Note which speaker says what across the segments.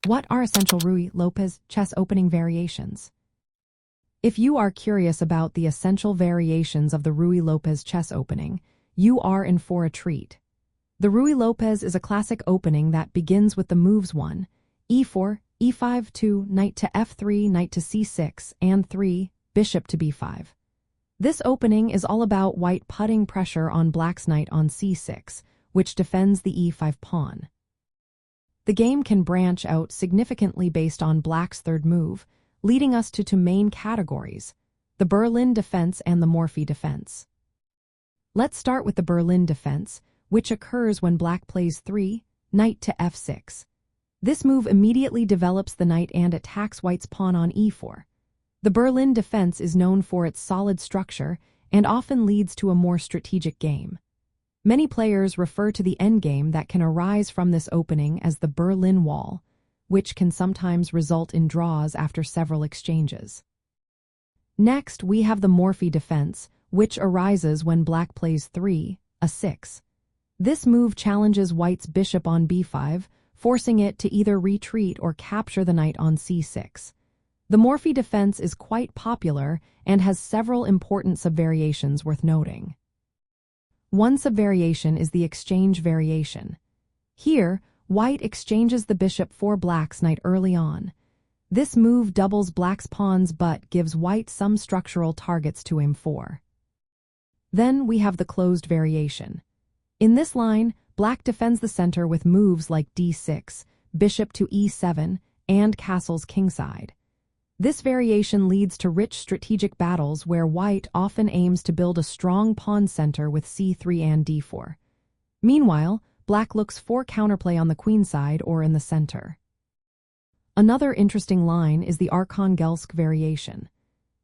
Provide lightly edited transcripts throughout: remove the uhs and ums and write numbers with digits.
Speaker 1: What are essential Ruy Lopez chess opening variations? If you are curious about the essential variations of the Ruy Lopez chess opening, you are in for a treat. The Ruy Lopez is a classic opening that begins with the moves 1, e4, e5, 2, knight to f3, knight to c6, and 3, bishop to b5. This opening is all about white putting pressure on black's knight on c6, which defends the e5 pawn. The game can branch out significantly based on black's third move, leading us to two main categories, the Berlin defense and the Morphy defense. Let's start with the Berlin defense, which occurs when black plays 3, knight to f6. This move immediately develops the knight and attacks white's pawn on e4. The Berlin defense is known for its solid structure and often leads to a more strategic game. Many players refer to the endgame that can arise from this opening as the Berlin Wall, which can sometimes result in draws after several exchanges. Next, we have the Morphy defense, which arises when black plays 3, a6. This move challenges white's bishop on b5, forcing it to either retreat or capture the knight on c6. The Morphy defense is quite popular and has several important subvariations worth noting. One subvariation is the exchange variation. Here, white exchanges the bishop for black's knight early on. This move doubles black's pawns but gives white some structural targets to aim for. Then we have the closed variation. In this line, black defends the center with moves like d6, bishop to e7, and castles kingside. This variation leads to rich strategic battles where white often aims to build a strong pawn center with c3 and d4. Meanwhile, black looks for counterplay on the queenside or in the center. Another interesting line is the Arkhangelsk Variation.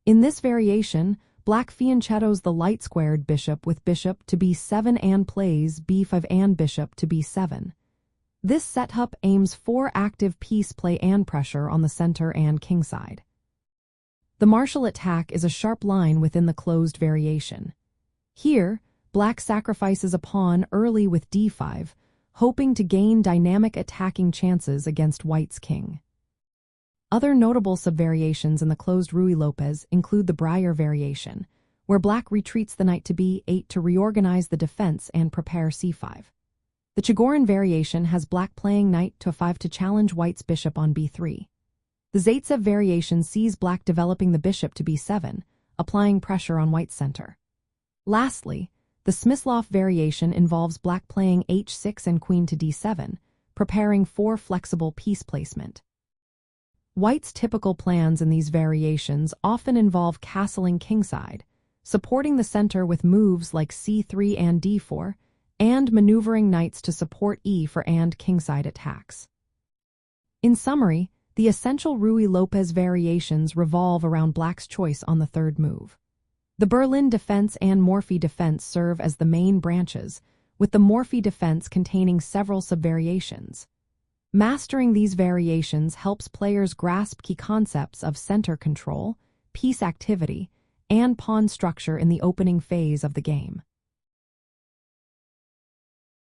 Speaker 1: In this variation, black fianchettos the light-squared bishop with bishop to b7 and plays b5 and bishop to b7. This setup aims for active piece play and pressure on the center and kingside. The martial attack is a sharp line within the closed variation. Here, black sacrifices a pawn early with d5, hoping to gain dynamic attacking chances against white's king. Other notable subvariations in the closed Ruy Lopez include the Breyer variation, where black retreats the knight to b8 to reorganize the defense and prepare c5. The Chigorin variation has black playing knight to 5 to challenge white's bishop on b3. The Zaitsev variation sees black developing the bishop to b7, applying pressure on white's center. Lastly, the Smyslov variation involves black playing h6 and queen to d7, preparing for flexible piece placement. White's typical plans in these variations often involve castling kingside, supporting the center with moves like c3 and d4, and maneuvering knights to support e4 and kingside attacks. In summary, the essential Ruy Lopez variations revolve around black's choice on the third move. The Berlin defense and Morphy defense serve as the main branches, with the Morphy defense containing several subvariations. Mastering these variations helps players grasp key concepts of center control, piece activity, and pawn structure in the opening phase of the game.